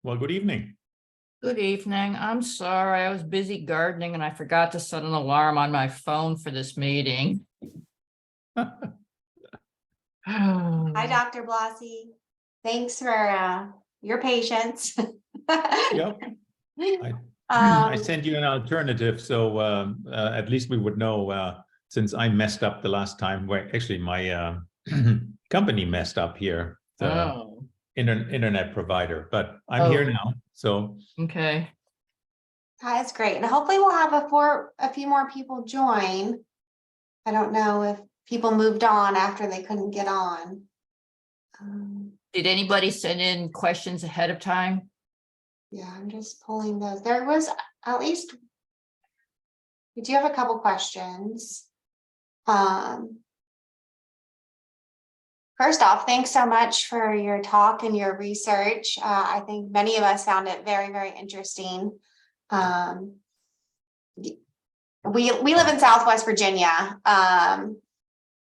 Well, good evening. Good evening. I'm sorry. I was busy gardening and I forgot to set an alarm on my phone for this meeting. Hi, Dr. Blossey. Thanks for your patience. Yep. I sent you an alternative, so at least we would know, since I messed up the last time, where actually my company messed up here, the internet provider, but I'm here now, so. Okay. That's great. And hopefully we'll have a few more people join. I don't know if people moved on after they couldn't get on. Did anybody send in questions ahead of time? Yeah, I'm just pulling those. There was at least, we do have a couple questions. First off, thanks so much for your talk and your research. I think many of us found it very, very interesting. We live in Southwest Virginia,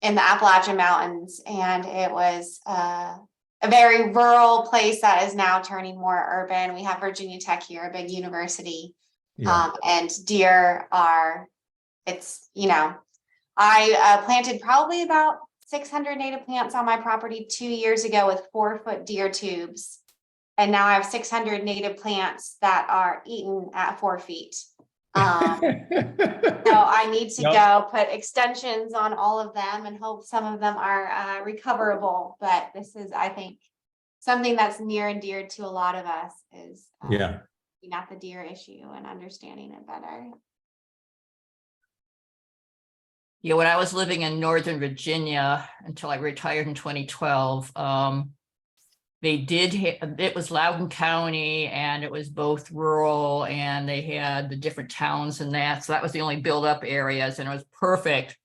in the Appalachian Mountains, and it was a very rural place that is now turning more urban. We have Virginia Tech here, a big university, and deer are, I planted probably about 600 native plants on my property 2 years ago with 4-foot deer tubes. And now I have 600 native plants that are eaten at 4 feet. So I need to go put extensions on all of them and hope some of them are recoverable. But this is, I think, something that's near and dear to a lot of us is looking at the deer issue and understanding it better. Yeah, when I was living in Northern Virginia until I retired in 2012, they did, it was Loudoun County and it was both rural and they had the different towns and that. So that was the only built up areas and it was perfect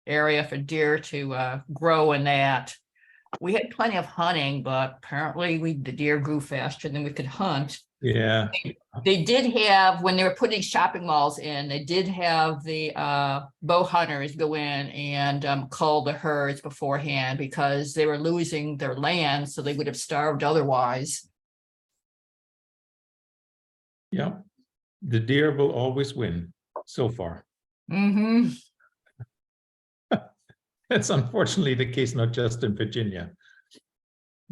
area for deer to grow in that. We had plenty of hunting, but apparently the deer grew faster than we could hunt. Yeah. They did have, when they were putting shopping malls in, they did have the bow hunters go in and cull the herds beforehand because they were losing their land, so they would have starved otherwise. Yeah, the deer will always win so far. Mm-hmm. That's unfortunately the case, not just in Virginia.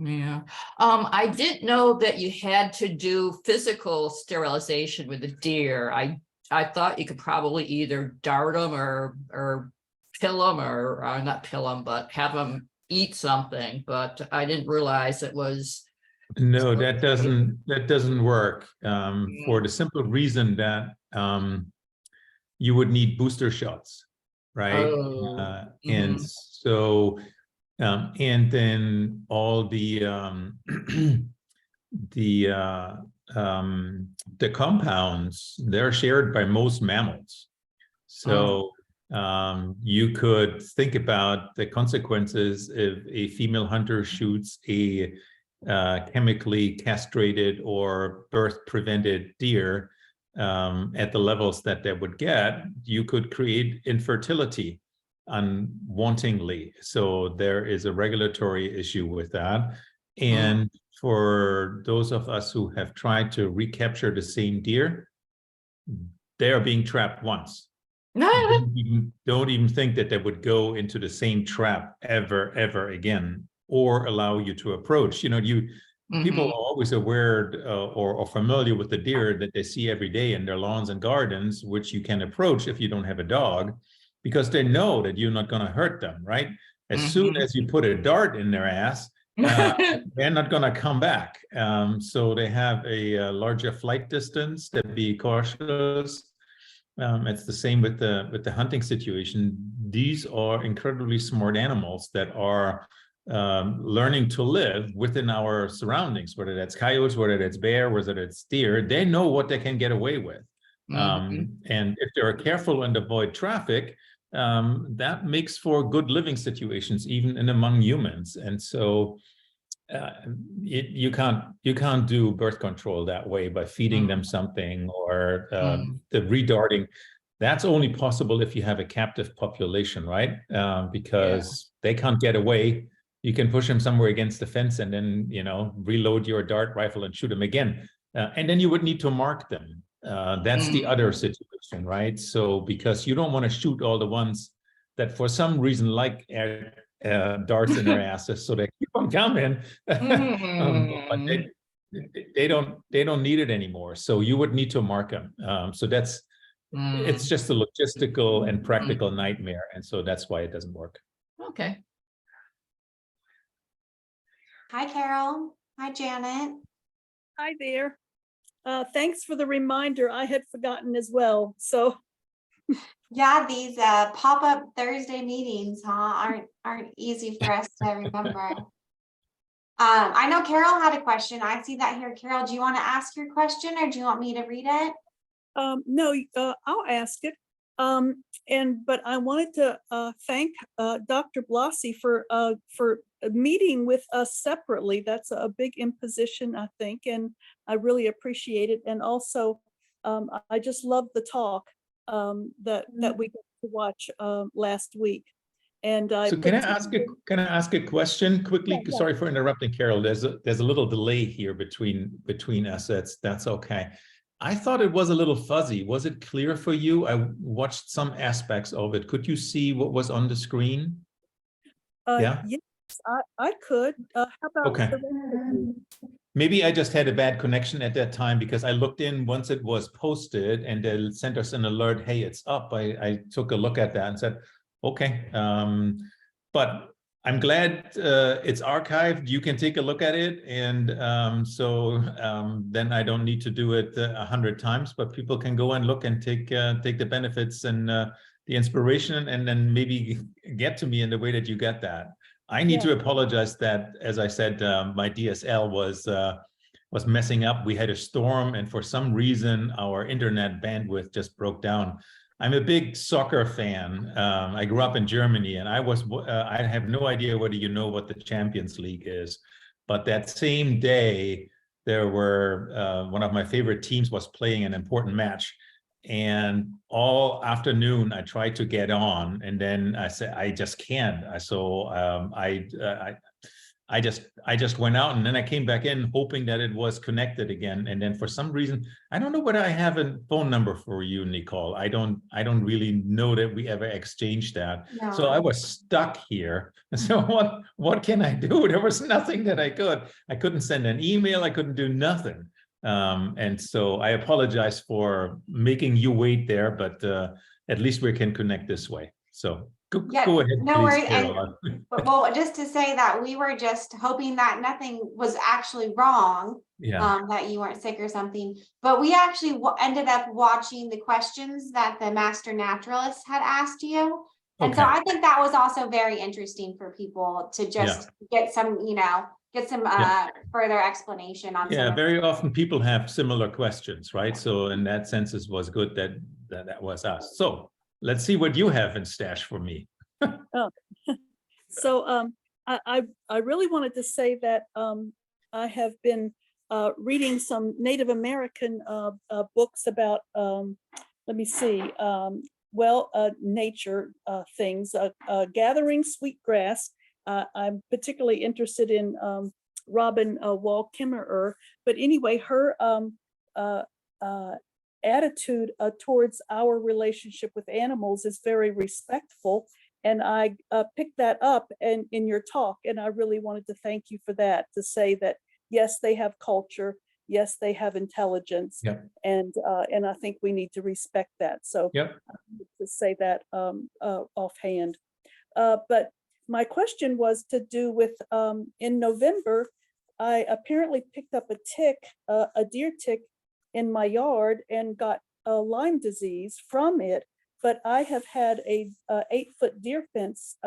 Yeah. I didn't know that you had to do physical sterilization with the deer. I thought you could probably either dart them or pill them or not pill them, but have them eat something. But I didn't realize it was. No, that doesn't work for the simple reason that you would need booster shots, right? And so. And then all the compounds, they're shared by most mammals. So you could think about the consequences if a female hunter shoots a chemically castrated or birth prevented deer at the levels that they would get. You could create infertility unwantingly. So there is a regulatory issue with that. And for those of us who have tried to recapture the same deer, they are being trapped once. Don't even think that they would go into the same trap ever again or allow you to approach. People are always aware or familiar with the deer that they see every day in their lawns and gardens, which you can approach if you don't have a dog, because they know that you're not going to hurt them, right? As soon as you put a dart in their ass, they're not going to come back. So they have a larger flight distance. To be cautious. It's the same with the hunting situation. These are incredibly smart animals that are learning to live within our surroundings, whether that's coyotes, whether that's bear, whether it's deer. They know what they can get away with. And if they're careful and avoid traffic, that makes for good living situations, even in among humans. And so you can't do birth control that way by feeding them something or the redarting. That's only possible if you have a captive population, right? Because they can't get away. You can push them somewhere against the fence and then, reload your dart rifle and shoot them again. and then you would need to mark them. That's the other situation, right? So because you don't want to shoot all the ones that for some reason like darts in their asses, so they keep on coming, but they don't need it anymore. So you would need to mark them. So that's it's just a logistical and practical nightmare, and so that's why it doesn't work. Okay. Hi, Carol. Hi, Janet. Hi there. Thanks for the reminder. I had forgotten as well. So Yeah, these pop-up Thursday meetings, aren't easy for us to remember. I know Carol had a question. I see that here. Carol, do you want to ask your question or do you want me to read it? no, I'll ask it. But I wanted to thank Dr. Blossey for meeting with us separately. That's a big imposition, I think, and I really appreciate it. And also, I just love the talk that we got to watch last week. And so can I ask a question quickly? Yeah. Sorry for interrupting, Carol. There's a little delay here between us. That's okay. I thought it was a little fuzzy. Was it clear for you? I watched some aspects of it. Could you see what was on the screen? Yeah. Yes, I could. How about Okay. the rest of you? Maybe I just had a bad connection at that time because I looked in once it was posted and they sent us an alert, hey, it's up. I took a look at that and said, okay. But I'm glad it's archived. You can take a look at it. And then I don't need to do it 100 times, but people can go and look and take the benefits and the inspiration and then maybe get to me in the way that you get that. I need to apologize that, as I said, my DSL was messing up. We had a storm, and for some reason, our internet bandwidth just broke down. I'm a big soccer fan. I grew up in Germany, and I have no idea whether you know what the Champions League is, but that same day, there were one of my favorite teams was playing an important match. And all afternoon I tried to get on, and then I said I just can't. So I just went out, and then I came back in hoping that it was connected again. And then for some reason, I don't know whether I have a phone number for you, Nicole. I don't really know that we ever exchanged that. No. So I was stuck here. So what can I do? There was nothing that I could. I couldn't send an email. I couldn't do nothing. And so I apologize for making you wait there, but at least we can connect this way. So go ahead, no please, worries. Carol. Well, just to say that we were just hoping that nothing was actually wrong, Yeah. that you weren't sick or something. But we actually ended up watching the questions that the master naturalist had asked you. And so Okay. I think that was also very interesting for people to just get some, further explanation on. Yeah, very often people have similar questions, right? So in that sense, it was good that was us. So let's see what you have in stash for me. So I really wanted to say that I have been reading some Native American books about, let me see, nature things, gathering sweetgrass. I'm particularly interested in Robin Wall Kimmerer, but anyway, her attitude towards our relationship with animals is very respectful. And I picked that up in your talk, and I really wanted to thank you for that, to say that, yes, they have culture, yes, they have intelligence, and I think we need to respect that. So to say that offhand. But my question was to do with, in November, I apparently picked up a tick, a deer tick in my yard, and got Lyme disease from it. But I have had a 8-foot deer fence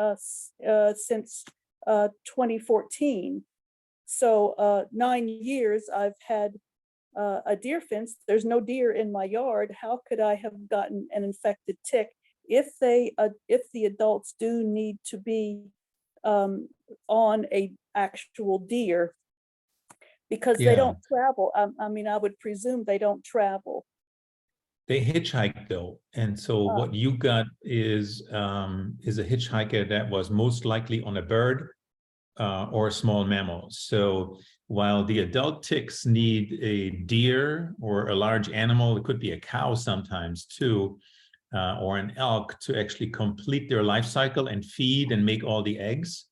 since 2014. So 9 years I've had a deer fence. There's no deer in my yard. How could I have gotten an infected tick if the adults do need to be on a actual deer? Because they don't travel. I mean, I would presume they don't travel. They hitchhike though, and so what you got is a hitchhiker that was most likely on a bird, or small mammals. So while the adult ticks need a deer or a large animal, it could be a cow sometimes too, or an elk to actually complete their life cycle and feed and make all the eggs.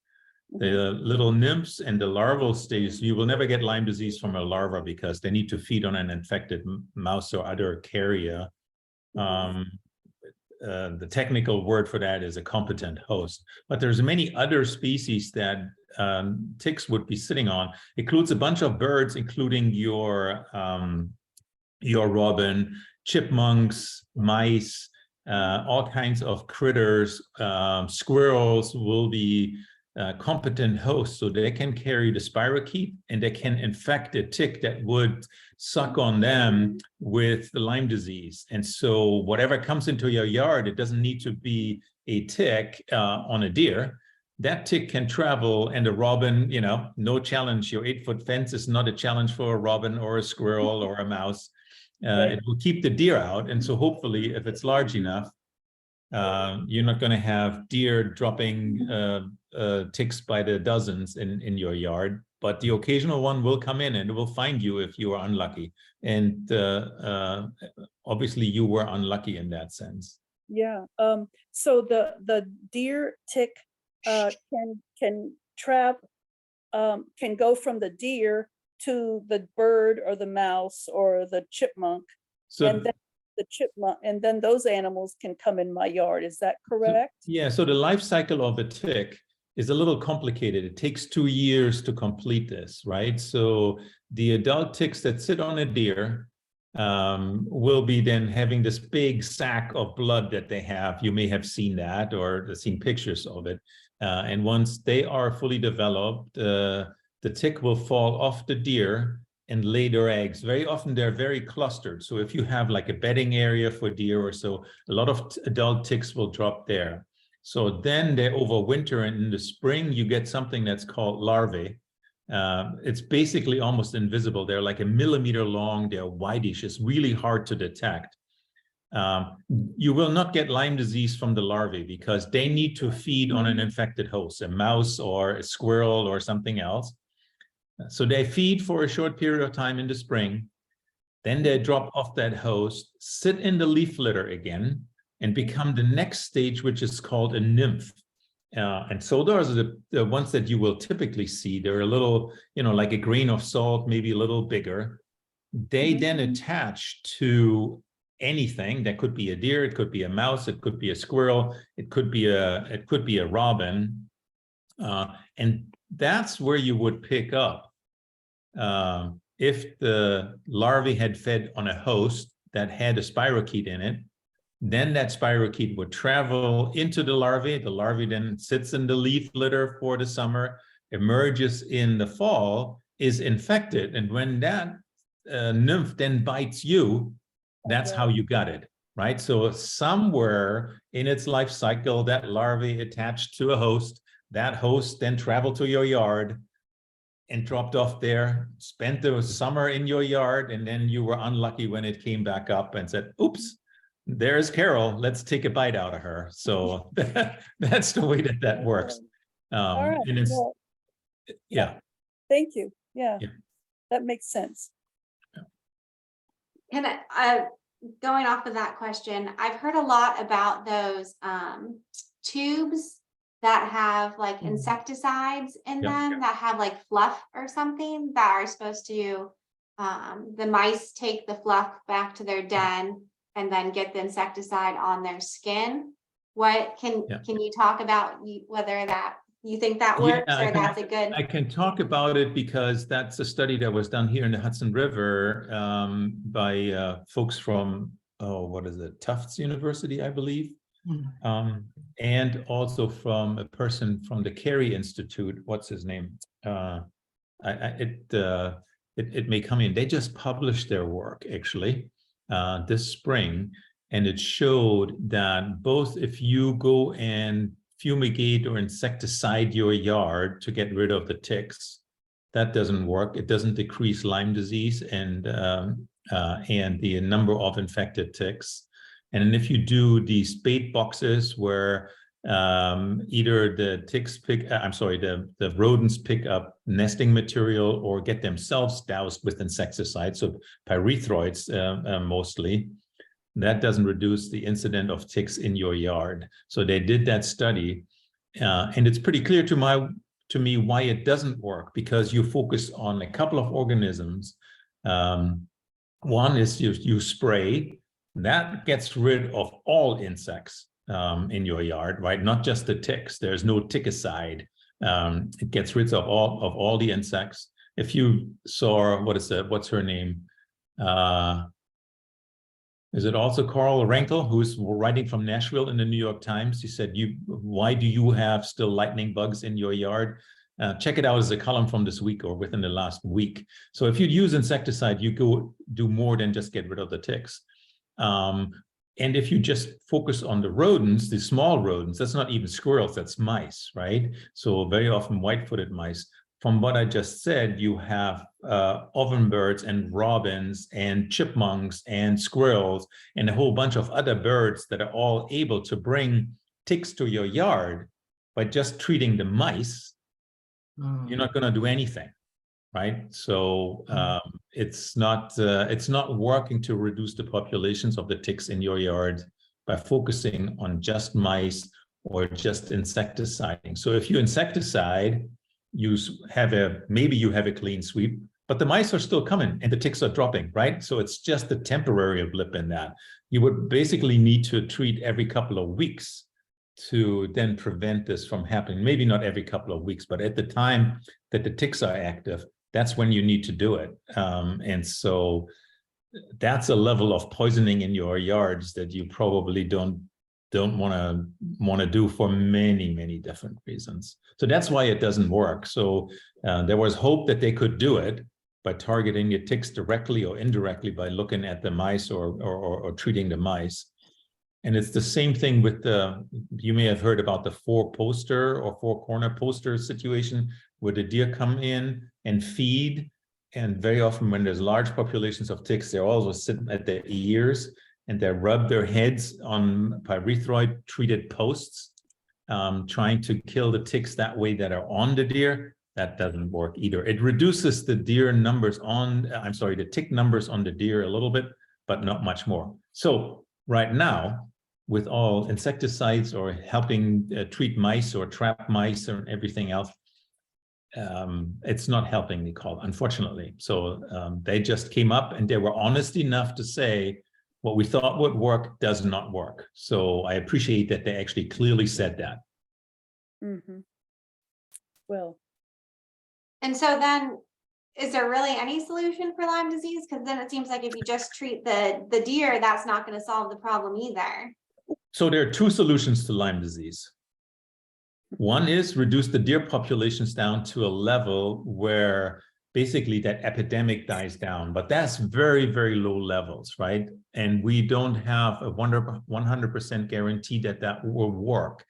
The little nymphs and the larval stages, you will never get Lyme disease from a larva because they need to feed on an infected mouse or other carrier. The technical word for that is a competent host. But there's many other species that ticks would be sitting on. It includes a bunch of birds, including your robin, chipmunks, mice, all kinds of critters. Squirrels will be competent hosts, so they can carry the spirochete and they can infect a tick that would suck on them with the Lyme disease. And so whatever comes into your yard, it doesn't need to be a tick on a deer. That tick can travel, and a robin, you know, no challenge. Your 8-foot fence is not a challenge for a robin or a squirrel or a mouse. It will keep the deer out. And so hopefully, if it's large enough, you're not going to have deer dropping ticks by the dozens in your yard, but the occasional one will come in and it will find you if you are unlucky. And obviously you were unlucky in that sense. Yeah. So the deer tick can go from the deer to the bird or the mouse or the chipmunk, So and then the chipmunk, and then those animals can come in my yard. Is that correct? yeah, so the life cycle of a tick is a little complicated. It takes 2 years to complete this, right? So the adult ticks that sit on a deer will be then having this big sack of blood that they have. You may have seen that or seen pictures of it. And once they are fully developed, the tick will fall off the deer and lay their eggs. Very often they're very clustered. So if you have like a bedding area for deer or so, a lot of adult ticks will drop there. So then they overwinter, and in the spring you get something that's called larvae. It's basically almost invisible. They're like 1 millimeter long. They're whitish. It's really hard to detect. You will not get Lyme disease from the larvae because they need to feed on an infected host, a mouse or a squirrel or something else. So they feed for a short period of time in the spring. Then they drop off that host, sit in the leaf litter again, and become the next stage, which is called a nymph. And so those are the ones that you will typically see. They're a little, you know, like a grain of salt, maybe a little bigger. They then attach to anything. That could be a deer, it could be a mouse, it could be a squirrel, it could be a robin. And that's where you would pick up. If the larvae had fed on a host that had a spirochete in it, then that spirochete would travel into the larvae. The larvae then sits in the leaf litter for the summer, emerges in the fall, is infected. And when that nymph then bites you, that's how you got it, right? So somewhere in its life cycle, that larvae attached to a host, that host then traveled to your yard and dropped off there, spent the summer in your yard, and then you were unlucky when it came back up and said, oops, there's Carol, let's take a bite out of her. So that's the way that works. All right. And it's, Well, yeah. thank you. Yeah, Yeah. that makes sense. Can I, going off of that question, I've heard a lot about those tubes that have like insecticides in them that have like fluff or something that are supposed to, the mice take the fluff back to their den and then get the insecticide on their skin. What can you talk about whether that you think that works or that's a good? I can talk about it because that's a study that was done here in the Hudson River by folks from, what is it, Tufts University, I believe. And also from a person from the Carey Institute. What's his name? It may come in. They just published their work actually this spring, and it showed that both if you go and fumigate or insecticide your yard to get rid of the ticks, that doesn't work. It doesn't decrease Lyme disease and the number of infected ticks. And if you do these bait boxes where either the ticks the rodents pick up nesting material or get themselves doused with insecticide, so pyrethroids mostly. That doesn't reduce the incidence of ticks in your yard. So they did that study, and it's pretty clear to me why it doesn't work, because you focus on a couple of organisms. One is you spray, that gets rid of all insects in your yard, right? Not just the ticks. There's no ticicide. It gets rid of all the insects. If you saw, what's her name? Is it also Carl Renkel, who's writing from Nashville in the New York Times? He said, why do you have still lightning bugs in your yard? Check it out as a column from this week or within the last week. So if you use insecticide, you go do more than just get rid of the ticks. And if you just focus on the rodents, the small rodents, that's not even squirrels, that's mice, right? So very often white-footed mice. From what I just said, you have ovenbirds and robins and chipmunks and squirrels and a whole bunch of other birds that are all able to bring ticks to your yard. By just treating the mice, you're not going to do anything, right? So it's not working to reduce the populations of the ticks in your yard by focusing on just mice or just insecticiding. So if you insecticide, maybe you have a clean sweep, but the mice are still coming and the ticks are dropping, right? So it's just a temporary blip in that. You would basically need to treat every couple of weeks to then prevent this from happening. Maybe not every couple of weeks, but at the time that the ticks are active, that's when you need to do it. And so that's a level of poisoning in your yards that you probably don't want to do for many different reasons. So that's why it doesn't work. So there was hope that they could do it by targeting the ticks directly or indirectly by looking at the mice or treating the mice. And it's the same thing with you may have heard about the four corner poster situation, where the deer come in and feed. And very often when there's large populations of ticks, they're also sitting at their ears and they rub their heads on pyrethroid treated posts, trying to kill the ticks that way that are on the deer. That doesn't work either. It reduces the the tick numbers on the deer a little bit, but not much more. So right now, with all insecticides or helping treat mice or trap mice or everything else, it's not helping the cause, unfortunately. So they just came up and they were honest enough to say, what we thought would work does not work. So I appreciate that they actually clearly said that. Mm-hmm. Well. And so then, is there really any solution for Lyme disease? Because then it seems like if you just treat the deer, that's not going to solve the problem either. So there are two solutions to Lyme disease. One is reduce the deer populations down to a level where basically that epidemic dies down, but that's very low levels, right? And we don't have a 100% guarantee that will work.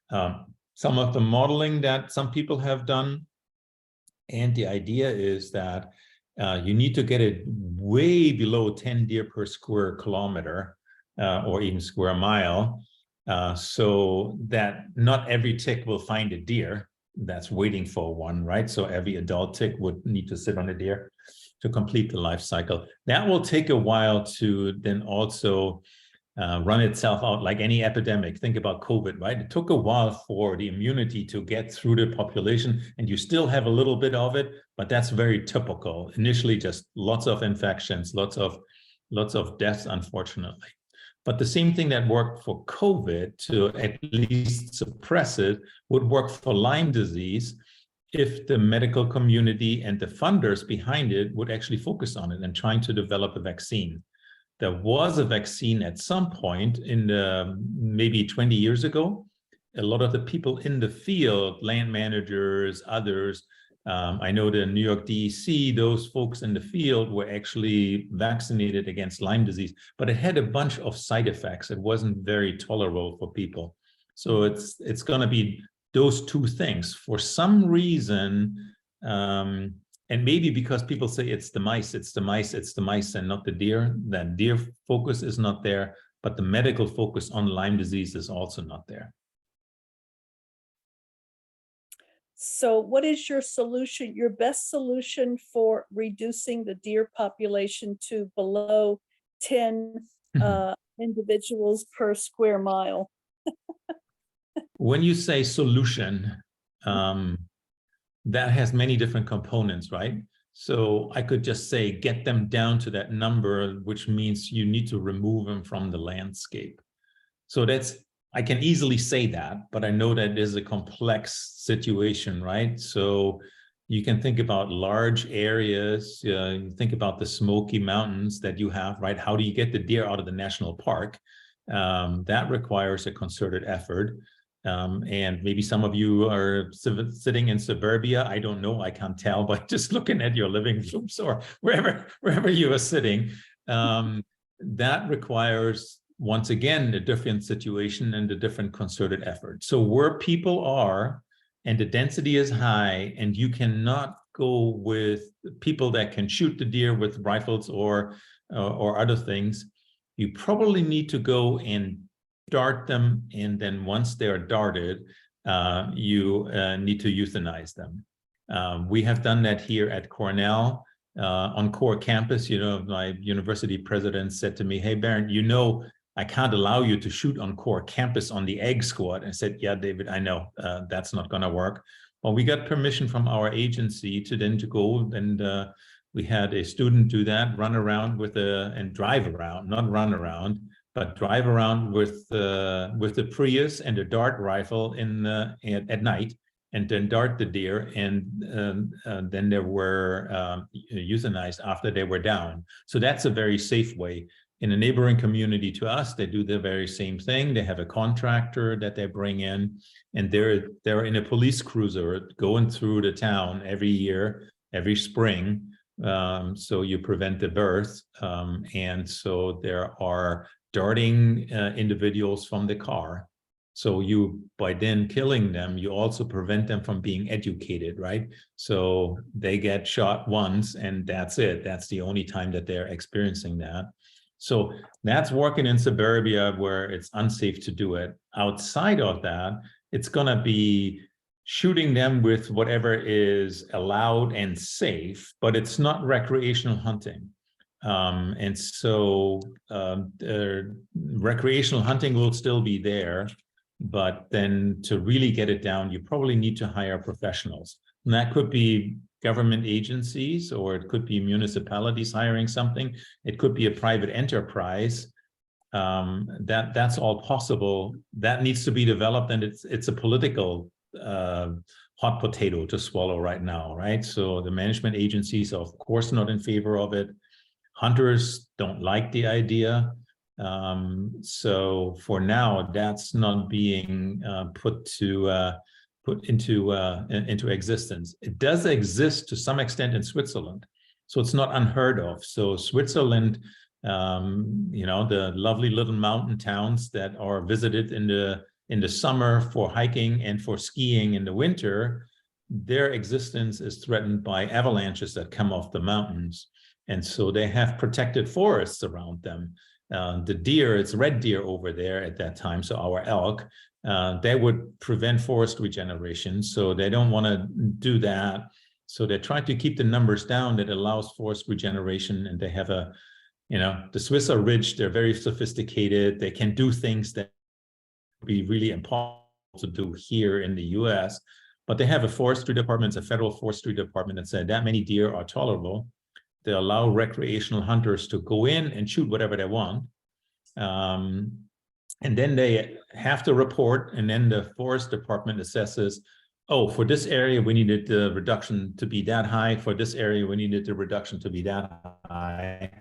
Some of the modeling that some people have done, and the idea is that you need to get it way below 10 deer per square kilometer or even square mile, so that not every tick will find a deer that's waiting for one, right? So every adult tick would need to sit on a deer to complete the life cycle. That will take a while to then also run itself out, like any epidemic. Think about COVID, right? It took a while for the immunity to get through the population, and you still have a little bit of it, but that's very typical. Initially, just lots of infections, lots of deaths, unfortunately. But the same thing that worked for COVID to at least suppress it would work for Lyme disease if the medical community and the funders behind it would actually focus on it and trying to develop a vaccine. There was a vaccine at some point in maybe 20 years ago. A lot of the people in the field, land managers, others, I know the New York DEC, those folks in the field were actually vaccinated against Lyme disease, but it had a bunch of side effects. It wasn't very tolerable for people. So it's going to be those two things. For some reason, and maybe because people say it's the mice and not the deer, that deer focus is not there, but the medical focus on Lyme disease is also not there. So what is your solution, your best solution for reducing the deer population to below 10 individuals per square mile? When you say solution, that has many different components, right? So I could just say, get them down to that number, which means you need to remove them from the landscape. So I can easily say that, but I know that is a complex situation, right? So you can think about large areas, you think about the Smoky Mountains that you have, right? How do you get the deer out of the national park? That requires a concerted effort. And maybe some of you are sitting in suburbia. I don't know, I can't tell, but just looking at your living rooms or wherever you are sitting, that requires, once again, a different situation and a different concerted effort. So where people are and the density is high, and you cannot go with people that can shoot the deer with rifles or other things, you probably need to go and dart them, and then once they are darted, you need to euthanize them. We have done that here at Cornell on core campus. You know, my university president said to me, "Hey, Bernd, you know, I can't allow you to shoot on core campus on the egg squad." I said, "Yeah, David, I know that's not going to work." Well, we got permission from our agency to go, and we had a student do that, run around and drive around, not run around, but drive around with the Prius and a dart rifle at night, and then dart the deer, and then they were euthanized after they were down. So that's a very safe way. In a neighboring community to us, they do the very same thing. They have a contractor that they bring in, and they're in a police cruiser going through the town every year, every spring. So you prevent the birth, and so there are darting individuals from the car. So you, by then killing them, you also prevent them from being educated, right? So they get shot once and that's it. That's the only time that they're experiencing that. So that's working in suburbia where it's unsafe to do it. Outside of that, it's gonna be shooting them with whatever is allowed and safe, but it's not recreational hunting. And so recreational hunting will still be there, but then to really get it down, you probably need to hire professionals. And that could be government agencies, or it could be municipalities hiring something. It could be a private enterprise. That's all possible. That needs to be developed, and it's a political hot potato to swallow right now, right? So the management agencies are of course not in favor of it. Hunters don't like the idea. So for now, that's not being put into existence. It does exist to some extent in Switzerland, so it's not unheard of. So Switzerland, you know, the lovely little mountain towns that are visited in the summer for hiking and for skiing in the winter, their existence is threatened by avalanches that come off the mountains. And so they have protected forests around them. The deer, it's red deer over there at that time, so our elk, they would prevent forest regeneration. So they don't want to do that. So they try to keep the numbers down that allows forest regeneration. And they have the Swiss are rich, they're very sophisticated. They can do things that would be really impossible to do here in the US. But they have a forestry department, it's a federal forestry department that said that many deer are tolerable. They allow recreational hunters to go in and shoot whatever they want. And then they have to report, and then the forest department assesses, oh, for this area, we needed the reduction to be that high. For this area, we needed the reduction to be that high.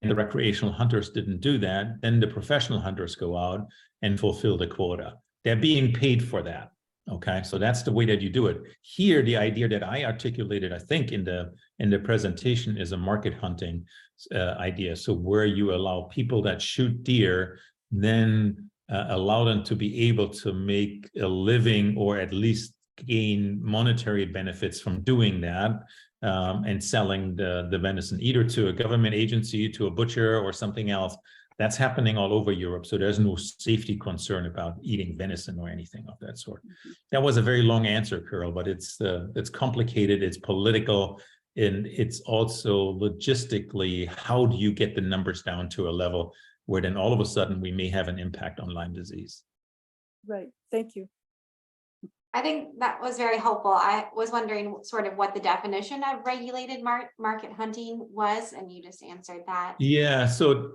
And the recreational hunters didn't do that. Then the professional hunters go out and fulfill the quota. They're being paid for that. Okay, so that's the way that you do it. Here, the idea that I articulated, I think, in the presentation is a market hunting idea. So where you allow people that shoot deer, then allow them to be able to make a living, or at least gain monetary benefits from doing that, and selling the venison, either to a government agency, to a butcher, or something else. That's happening all over Europe. So there's no safety concern about eating venison or anything of that sort. That was a very long answer, Carol, but it's complicated, it's political, and it's also logistically, how do you get the numbers down to a level where then all of a sudden we may have an impact on Lyme disease? Right, thank you. I think that was very helpful. I was wondering sort of what the definition of regulated market hunting was, and you just answered that. Yeah, so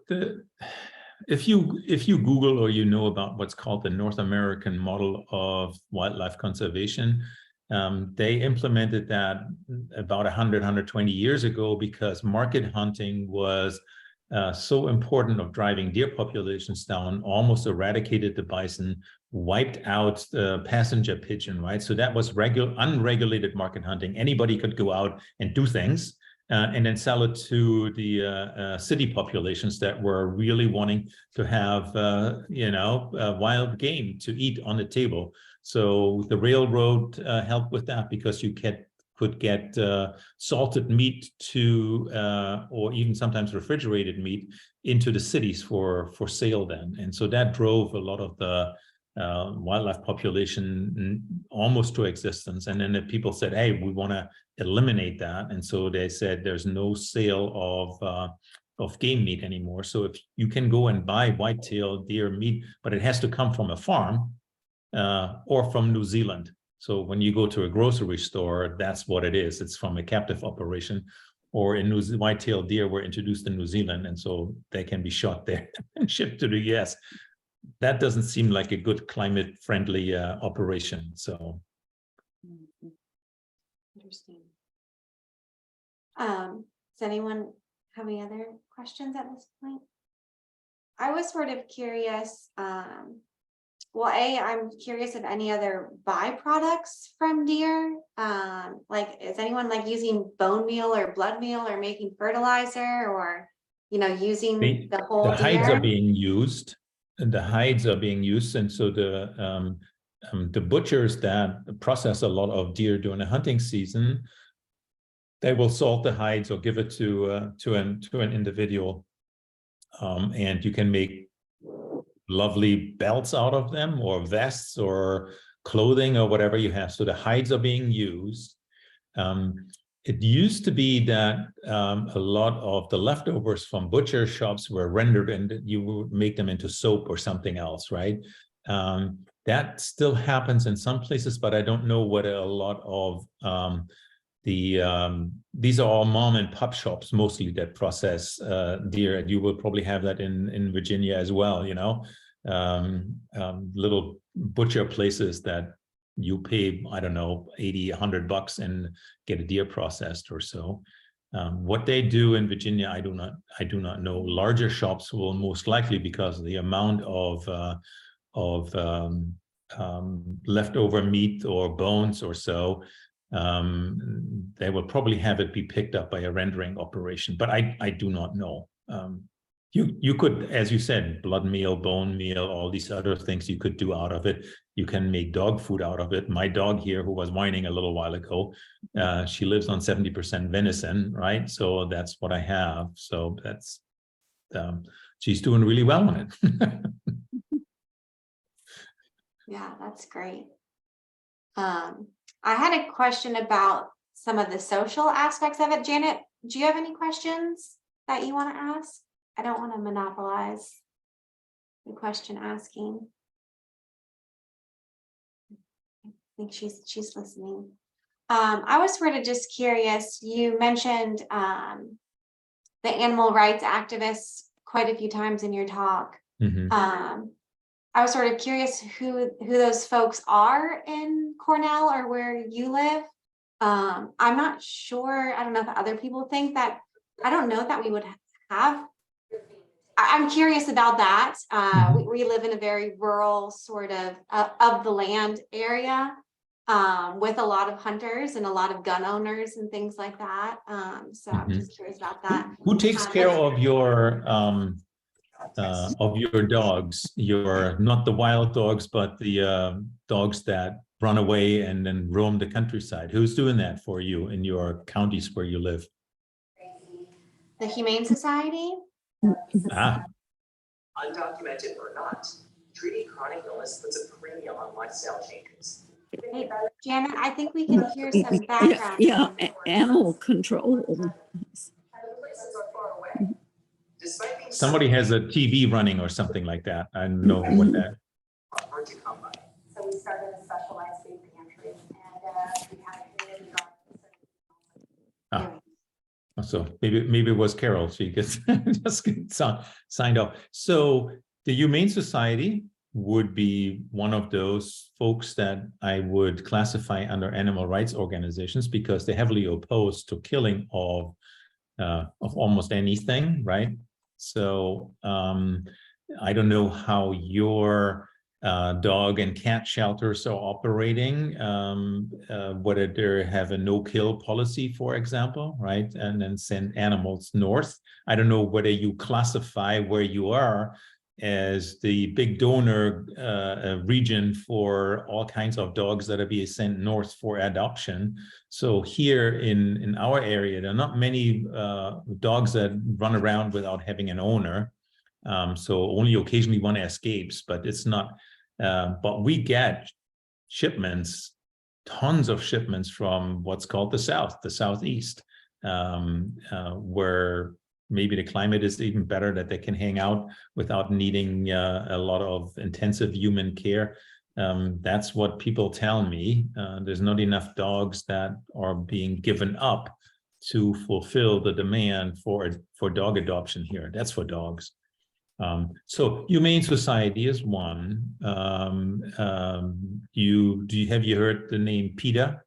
if you Google or you know about what's called the North American model of wildlife conservation, they implemented that about 120 years ago because market hunting was so important of driving deer populations down, almost eradicated the bison, wiped out the passenger pigeon, right? So that was unregulated market hunting. Anybody could go out and do things and then sell it to the city populations that were really wanting to have, wild game to eat on the table. So the railroad helped with that because you could get salted meat or even sometimes refrigerated meat into the cities for sale then. And so that drove a lot of the wildlife population almost to existence. And then the people said, hey, we want to eliminate that. And so they said there's no sale of game meat anymore. So if you can go and buy whitetail deer meat, but it has to come from a farm or from New Zealand. So when you go to a grocery store, that's what it is. It's from a captive operation. Or in whitetail deer were introduced in New Zealand, and so they can be shot there and shipped to the US. That doesn't seem like a good climate-friendly operation. So, Interesting. Does anyone have any other questions at this point? I was sort of curious. I'm curious if any other byproducts from deer. Like, is anyone like using bone meal or blood meal or making fertilizer or, using the whole the hides deer? are being used. And the hides are being used, and so the butchers that process a lot of deer during the hunting season, they will salt the hides or give it to an individual, and you can make lovely belts out of them, or vests, or clothing, or whatever you have. So the hides are being used. It used to be that a lot of the leftovers from butcher shops were rendered and you would make them into soap or something else, right? That still happens in some places, but I don't know whether a lot of these are all mom and pop shops mostly that process deer, and you will probably have that in Virginia as well, little butcher places that you pay, I don't know, $80, $100 and get a deer processed or so. What they do in Virginia, I do not know. Larger shops will most likely, because of the amount of leftover meat or bones or so, they will probably have it be picked up by a rendering operation, but I do not know. You could, as you said, blood meal, bone meal, all these other things you could do out of it. You can make dog food out of it. My dog here, who was whining a little while ago, she lives on 70% venison, right? So that's what I have. So that's, she's doing really well on it. Yeah, that's great. I had a question about some of the social aspects of it. Janet, do you have any questions that you want to ask? I don't want to monopolize the question asking. I think she's listening. I was sort of just curious. You mentioned the animal rights activists quite a few times in your talk. Mm-hmm. I was sort of curious who those folks are in Cornell or where you live. I'm not sure. I don't know if other people think that. I don't know that we would have. I'm curious about that. We live in a very rural sort of the land area with a lot of hunters and a lot of gun owners and things like that. So I'm just curious about that. Who takes care of your dogs? Your, not the wild dogs, but the dogs that run away and then roam the countryside. Who's doing that for you in your counties where you live? The Humane Society. Ah, Undocumented or not, treating chronic illness puts a premium on lifestyle changes. Hey, Janet, I think we can hear some Yeah, background. yeah, noise. animal control. Places are far away. Despite being Somebody has a TV running or something like that. I don't know what that. hard to come by. So we started a specialized food pantry and we had a community garden. So maybe it was Carol. She gets just gets signed off. So the Humane Society would be one of those folks that I would classify under animal rights organizations because they're heavily opposed to killing of almost anything, right? So I don't know how your dog and cat shelters are operating, whether they have a no-kill policy, for example, right? And then send animals north. I don't know whether you classify where you are as the big donor region for all kinds of dogs that are being sent north for adoption. So here in our area, there are not many dogs that run around without having an owner. So only occasionally one escapes, but it's not, but we get shipments, tons of shipments from what's called the Southeast, where maybe the climate is even better, that they can hang out without needing a lot of intensive human care. That's what people tell me. There's not enough dogs that are being given up to fulfill the demand for dog adoption here. That's for dogs. So Humane Society is one. Have you heard the name PETA?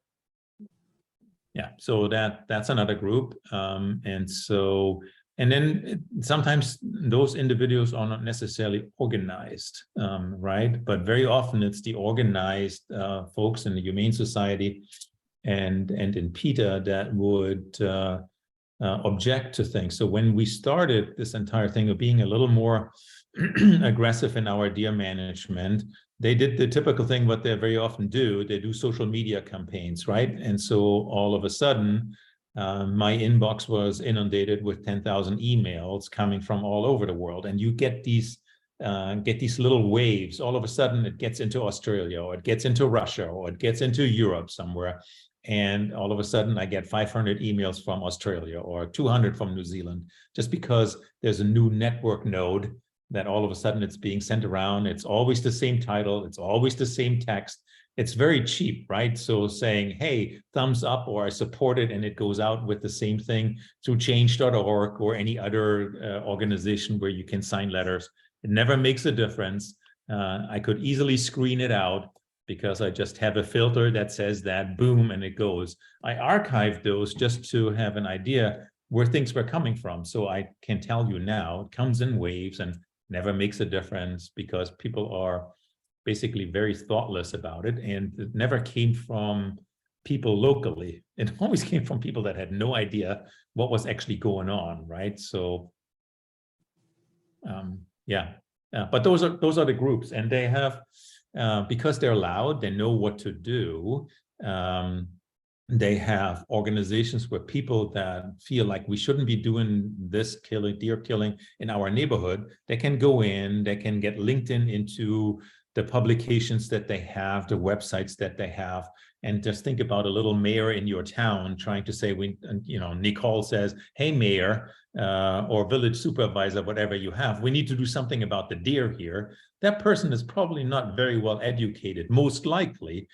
Yeah, so that's another group. And then sometimes those individuals are not necessarily organized, right? But very often it's the organized folks in the Humane Society and in PETA that would object to things. So when we started this entire thing of being a little more aggressive in our deer management, they did the typical thing, what they very often do. They do social media campaigns, right? And so all of a sudden, my inbox was inundated with 10,000 emails coming from all over the world, and you get these little waves. All of a sudden, it gets into Australia, or it gets into Russia, or it gets into Europe somewhere, and all of a sudden, I get 500 emails from Australia or 200 from New Zealand, just because there's a new network node that all of a sudden it's being sent around. It's always the same title. It's always the same text. It's very cheap, right? So saying, hey, thumbs up, or I support it, and it goes out with the same thing through change.org or any other organization where you can sign letters. It never makes a difference. I could easily screen it out because I just have a filter that says that, boom, and it goes. I archived those just to have an idea where things were coming from. So I can tell you now, it comes in waves and never makes a difference because people are basically very thoughtless about it, and it never came from people locally. It always came from people that had no idea what was actually going on, right? So, but those are the groups, and they have because they're loud, they know what to do. They have organizations where people that feel like we shouldn't be doing this deer killing in our neighborhood, they can go in, they can get LinkedIn into the publications that they have, the websites that they have, and just think about a little mayor in your town trying to say, Nicole says, hey, mayor, or village supervisor, whatever you have, we need to do something about the deer here. That person is probably not very well educated, most likely,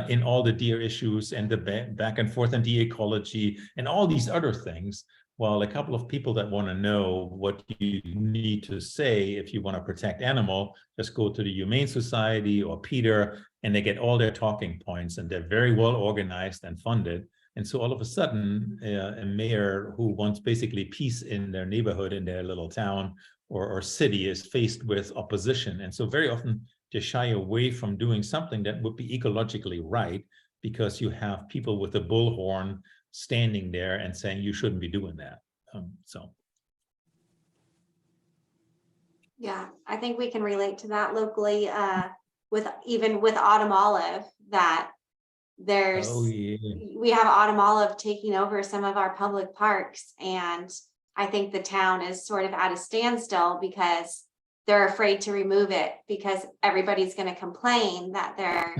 in all the deer issues and the back and forth and the ecology and all these other things. Well, a couple of people that want to know what you need to say if you want to protect animal, just go to the Humane Society or PETA, and they get all their talking points, and they're very well organized and funded. And so all of a sudden, a mayor who wants basically peace in their neighborhood, in their little town or city, is faced with opposition. And so very often they shy away from doing something that would be ecologically right, because you have people with a bullhorn standing there and saying you shouldn't be doing that. Yeah, I think we can relate to that locally, with Autumn Olive, that there's, we have Autumn Olive taking over some of our public parks, and I think the town is sort of at a standstill because they're afraid to remove it because everybody's going to complain that they're,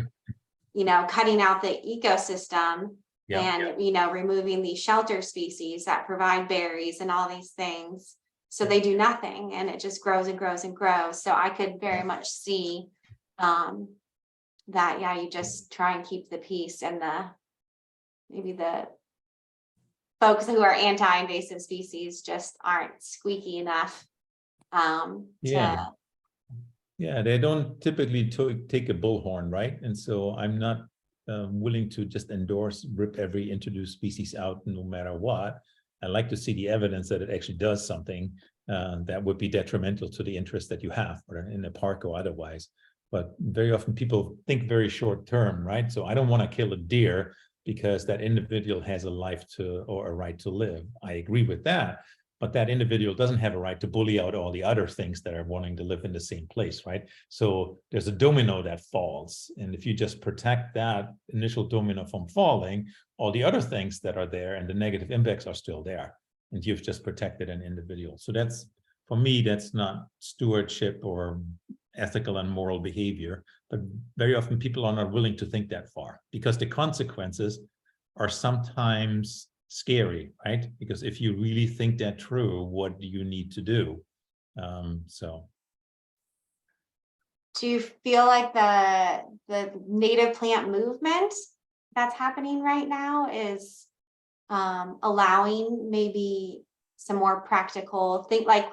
cutting out the ecosystem and, removing these shelter species that provide berries and all these things. So they do nothing, and it just grows and grows and grows. So I could very much see that, you just try and keep the peace, and maybe the folks who are anti-invasive species just aren't squeaky enough. Yeah, they don't typically take a bullhorn, right? And so I'm not willing to just rip every introduced species out no matter what. I like to see the evidence that it actually does something that would be detrimental to the interest that you have, or in a park or otherwise. But very often people think very short term, right? So I don't want to kill a deer because that individual has a life or a right to live. I agree with that. But that individual doesn't have a right to bully out all the other things that are wanting to live in the same place, right? So there's a domino that falls. And if you just protect that initial domino from falling, all the other things that are there and the negative impacts are still there. And you've just protected an individual. So that's, for me, that's not stewardship or ethical and moral behavior. But very often people are not willing to think that far because the consequences are sometimes scary, right? Because if you really think that through, what do you need to do? Do you feel like the native plant movement that's happening right now is allowing maybe some more practical thing, like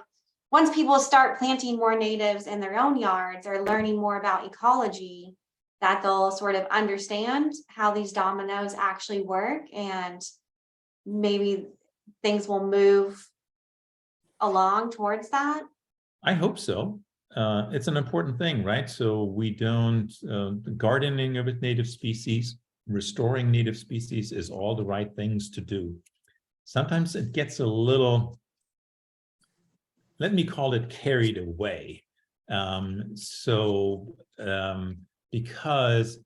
once people start planting more natives in their own yards or learning more about ecology, that they'll sort of understand how these dominoes actually work, and maybe things will move along towards that? I hope so. It's an important thing, right? So we don't, gardening with native species, restoring native species is all the right things to do. Sometimes it gets a little, let me call it, carried away. Because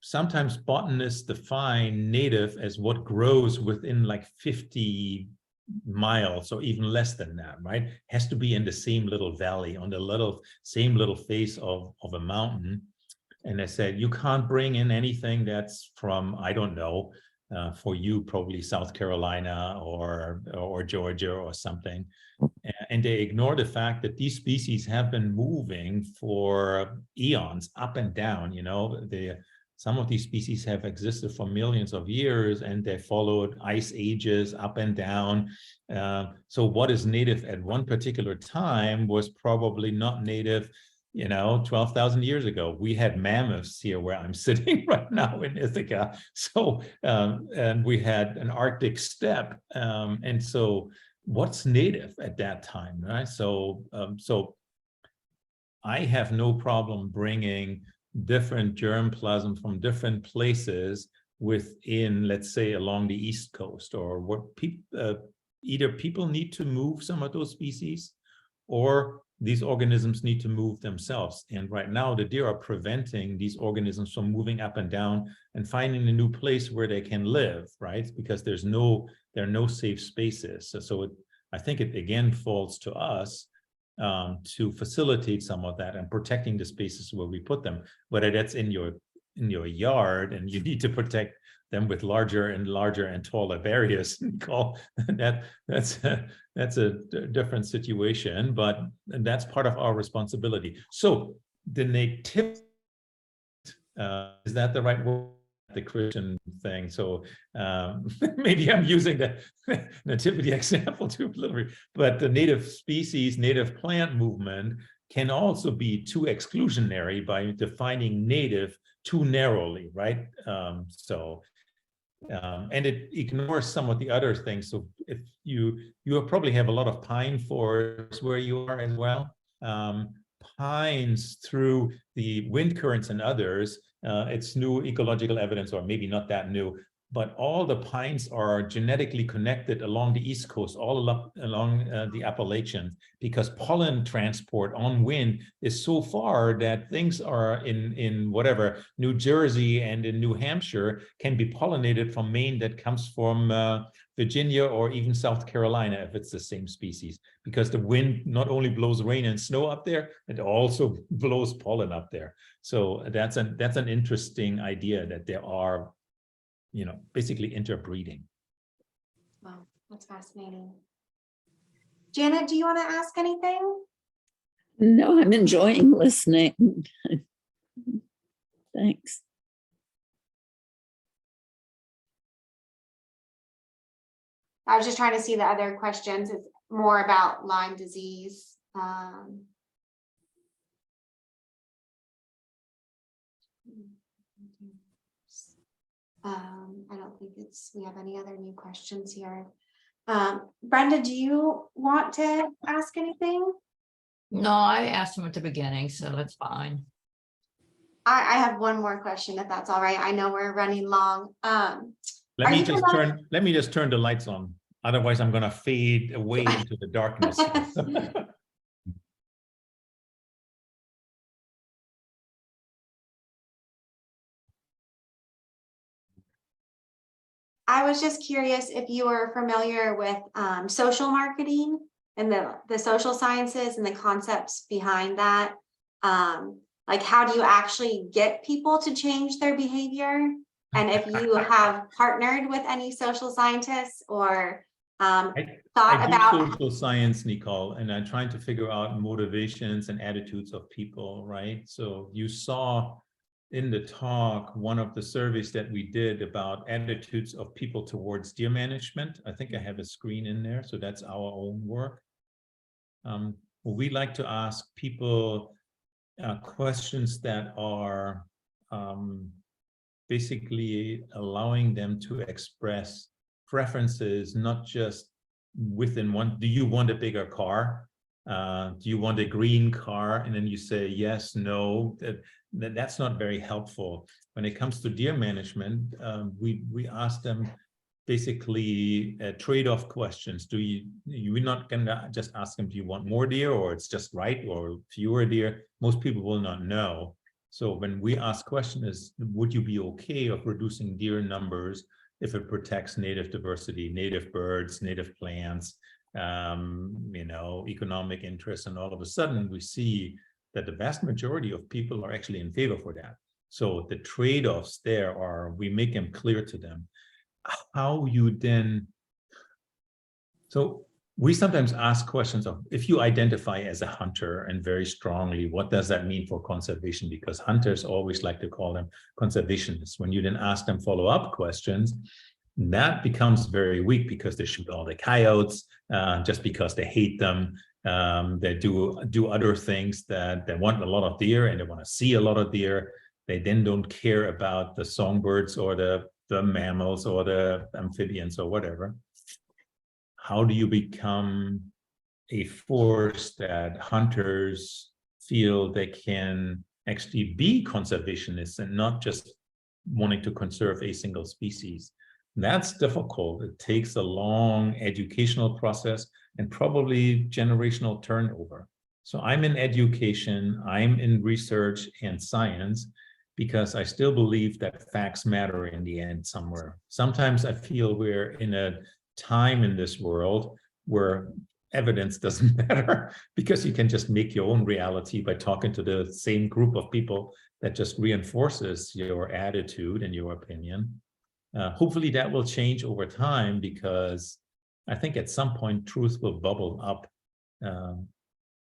sometimes botanists define native as what grows within like 50 miles or even less than that, right? Has to be in the same little valley, on the same little face of a mountain. And they said, you can't bring in anything that's from, I don't know, for you, probably South Carolina or Georgia or something. And they ignore the fact that these species have been moving for eons up and down. Some of these species have existed for millions of years, and they followed ice ages up and down. So what is native at one particular time was probably not native 12,000 years ago. We had mammoths here where I'm sitting right now in Ithaca. So, and we had an Arctic steppe. And so what's native at that time, right? So I have no problem bringing different germplasm from different places within, let's say, along the East Coast, or what either people need to move some of those species, or these organisms need to move themselves. And right now, the deer are preventing these organisms from moving up and down and finding a new place where they can live, right? Because there are no safe spaces. So I think it again falls to us to facilitate some of that and protecting the spaces where we put them, whether that's in your yard and you need to protect them with larger and taller barriers. That's a different situation, but that's part of our responsibility. So the nativity, is that the right word? The Christian thing. So maybe I'm using the nativity example too literally, but the native species, native plant movement can also be too exclusionary by defining native too narrowly, right? And it ignores some of the other things. So if you probably have a lot of pine forests where you are as well. Pines, through the wind currents and others, it's new ecological evidence, or maybe not that new, but all the pines are genetically connected along the East Coast, all along the Appalachians, because pollen transport on wind is so far that things are in whatever, New Jersey and in New Hampshire can be pollinated from Maine that comes from Virginia or even South Carolina, if it's the same species, because the wind not only blows rain and snow up there, it also blows pollen up there. So that's an interesting idea that there are, basically interbreeding. Wow, that's fascinating. Janet, do you want to ask anything? No, I'm enjoying listening. Thanks. I was just trying to see the other questions. It's more about Lyme disease. I don't think we have any other new questions here. Brenda, do you want to ask anything? No, I asked him at the beginning, so that's fine. I have one more question, if that's all right. I know we're running long. Let me just turn the lights on. Otherwise, I'm going to fade away into the darkness. I was just curious if you were familiar with social marketing and the social sciences and the concepts behind that. Like, how do you actually get people to change their behavior? And if you have partnered with any social scientists or thought about social science, Nicole, and I'm trying to figure out motivations and attitudes of people, right? So you saw in the talk one of the surveys that we did about attitudes of people towards deer management. I think I have a screen in there, so that's our own work. We like to ask people questions that are basically allowing them to express preferences, not just within one. Do you want a bigger car? Do you want a green car? And then you say yes, no. That's not very helpful. When it comes to deer management, we ask them basically trade-off questions. We're not gonna just ask them, do you want more deer, or it's just right, or fewer deer? Most people will not know. So when we ask questions, would you be okay of reducing deer numbers if it protects native diversity, native birds, native plants, economic interests? And all of a sudden we see that the vast majority of people are actually in favor for that. So the trade-offs there are, we make them clear to them. How you then, so we sometimes ask questions of, if you identify as a hunter and very strongly, what does that mean for conservation? Because hunters always like to call them conservationists. When you then ask them follow-up questions, that becomes very weak because they shoot all the coyotes just because they hate them. They do other things that they want a lot of deer and they want to see a lot of deer. They then don't care about the songbirds or the mammals or the amphibians or whatever. How do you become a force that hunters feel they can actually be conservationists and not just wanting to conserve a single species? That's difficult. It takes a long educational process and probably generational turnover. So I'm in education, I'm in research and science, because I still believe that facts matter in the end somewhere. Sometimes I feel we're in a time in this world where evidence doesn't matter, because you can just make your own reality by talking to the same group of people that just reinforces your attitude and your opinion. Hopefully that will change over time, because I think at some point truth will bubble up.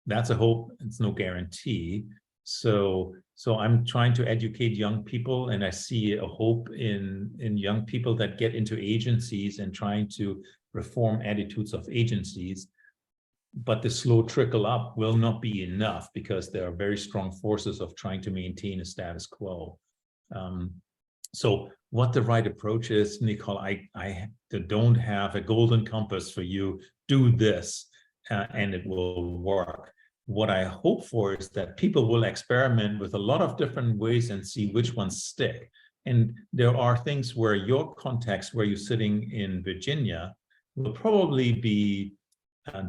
That's a hope, it's no guarantee. So I'm trying to educate young people, and I see a hope in young people that get into agencies and trying to reform attitudes of agencies. But the slow trickle up will not be enough, because there are very strong forces of trying to maintain a status quo. So what the right approach is, Nicole, I don't have a golden compass for you. Do this and it will work. What I hope for is that people will experiment with a lot of different ways and see which ones stick. And there are things where your context, where you're sitting in Virginia, will probably be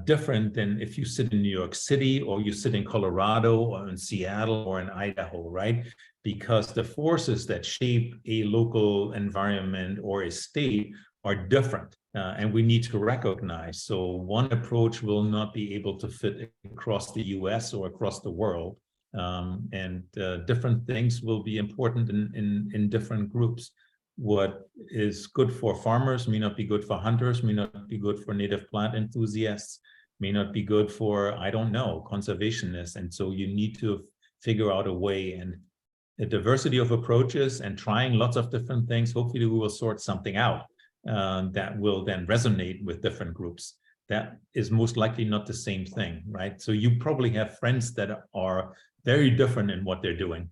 different than if you sit in New York City, or you sit in Colorado, or in Seattle, or in Idaho, right? Because the forces that shape a local environment or a state are different, and we need to recognize. So one approach will not be able to fit across the US or across the world, and different things will be important in different groups. What is good for farmers may not be good for hunters, may not be good for native plant enthusiasts, may not be good for, I don't know, conservationists. And so you need to figure out a way, and a diversity of approaches and trying lots of different things. Hopefully we will sort something out that will then resonate with different groups. That is most likely not the same thing, right? So you probably have friends that are very different in what they're doing.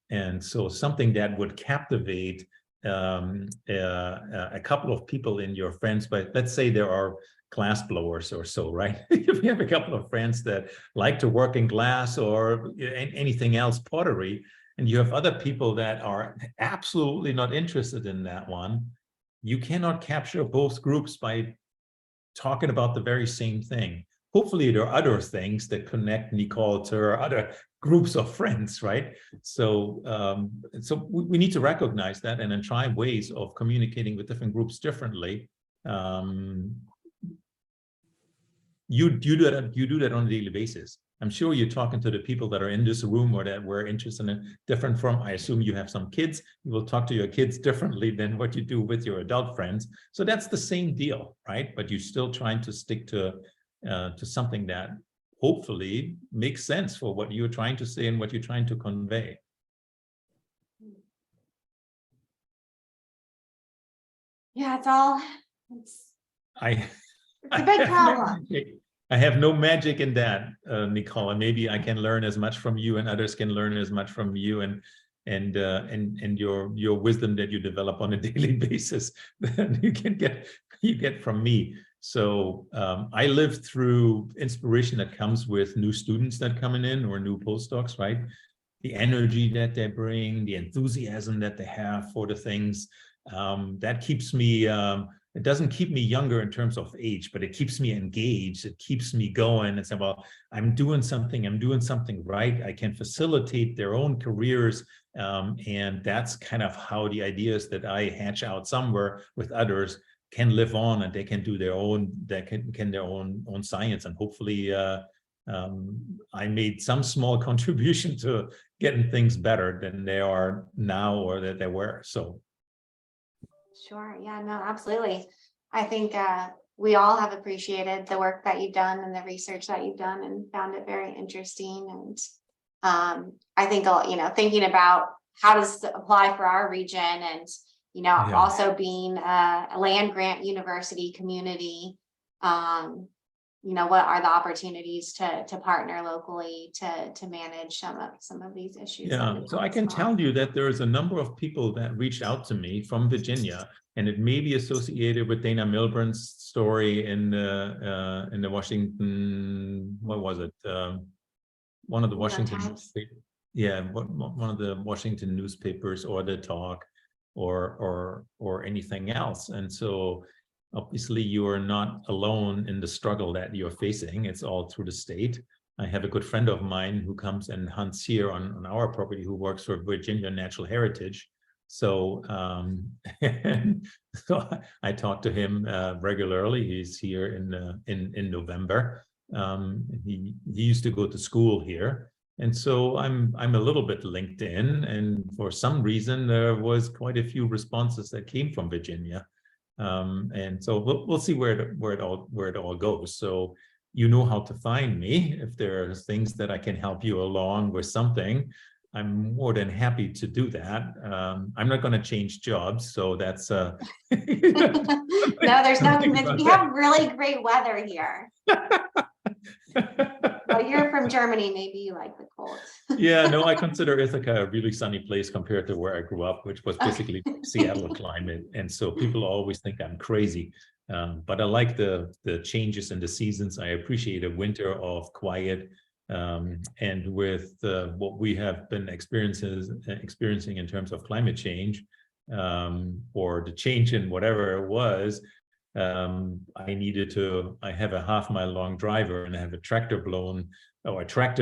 And so something that would captivate a couple of people in your friends, but let's say there are glass blowers or so, right? If you have a couple of friends that like to work in glass or anything else, pottery, and you have other people that are absolutely not interested in that one, you cannot capture both groups by talking about the very same thing. Hopefully there are other things that connect Nicole to her other groups of friends, right? So so we need to recognize that and then try ways of communicating with different groups differently. You do that on a daily basis. I'm sure you're talking to the people that are in this room or that we're interested in different from. I assume you have some kids. You will talk to your kids differently than what you do with your adult friends. So that's the same deal, right? But you're still trying to stick to something that hopefully makes sense for what you're trying to say and what you're trying to convey. Yeah, it's I a big problem. I have no magic in that, Nicole, and maybe I can learn as much from you, and others can learn as much from you, and your wisdom that you develop on a daily basis that you get from me. So I live through inspiration that comes with new students that coming in or new postdocs, right? The energy that they bring, the enthusiasm that they have for the things, that keeps me. It doesn't keep me younger in terms of age, but it keeps me engaged. It keeps me going and say, well, I'm doing something right. I can facilitate their own careers. And that's kind of how the ideas that I hatch out somewhere with others can live on, and they can do their own, their own science. And hopefully I made some small contribution to getting things better than they are now or that they were. So. Sure. Yeah, no, absolutely. I think we all have appreciated the work that you've done and the research that you've done and found it very interesting. And I think, thinking about how does it apply for our region, and, also being a land grant university community, what are the opportunities to partner locally to manage some of these issues? Yeah, so I can tell you that there is a number of people that reached out to me from Virginia, and it may be associated with Dana Milburn's story in the Washington, what was it? One of the Washington, one of the Washington newspapers, or the talk, or anything else. And so obviously you are not alone in the struggle that you're facing. It's all through the state. I have a good friend of mine who comes and hunts here on our property, who works for Virginia Natural Heritage. So, so I talk to him regularly. He's here in November. He used to go to school here, and so I'm a little bit linked in. And for some reason, there was quite a few responses that came from Virginia. And so we'll see where it all goes. So you know how to find me. If there are things that I can help you along with something, I'm more than happy to do that. I'm not going to change jobs, so that's no, there's no convincing. We have really great weather here. Well, you're from Germany, maybe you like the cold. Yeah, no, I consider Ithaca a really sunny place compared to where I grew up, which was basically Seattle climate. And so people always think I'm crazy. But I like the changes in the seasons. I appreciate a winter of quiet. And with what we have been experiencing in terms of climate change, or the change in whatever it was, I have a half-mile long driver and I have a tractor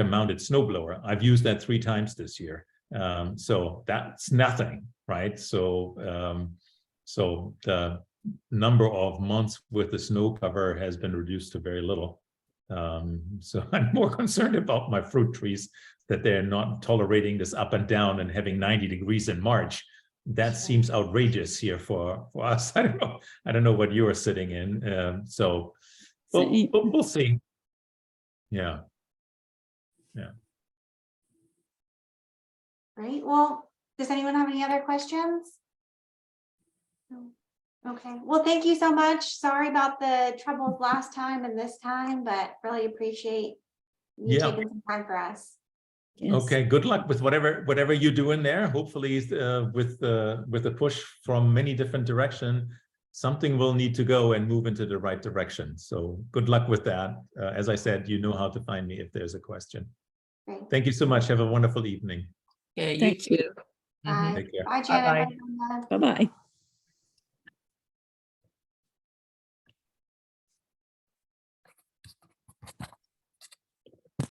mounted snow blower. I've used that 3 times this year. So that's nothing, right? So the number of months with the snow cover has been reduced to very little. So I'm more concerned about my fruit trees, that they're not tolerating this up and down and having 90 degrees in March. That seems outrageous here for us. I don't know what you are sitting in. So we'll see. Yeah. Great. Well, does anyone have any other questions? No. Okay. Well, thank you so much. Sorry about the troubles last time and this time, but really appreciate you taking some time for us. Yes. Okay, good luck with whatever you do in there. Hopefully, with the push from many different directions, something will need to go and move into the right direction. So good luck with that. As I said, you know how to find me if there's a question. Great. Thank you so much. Have a wonderful evening. Yeah, Thank you. Mhm. Bye. Take care. Bye, Janet. Bye-bye. Bye, Brenda. Bye-bye.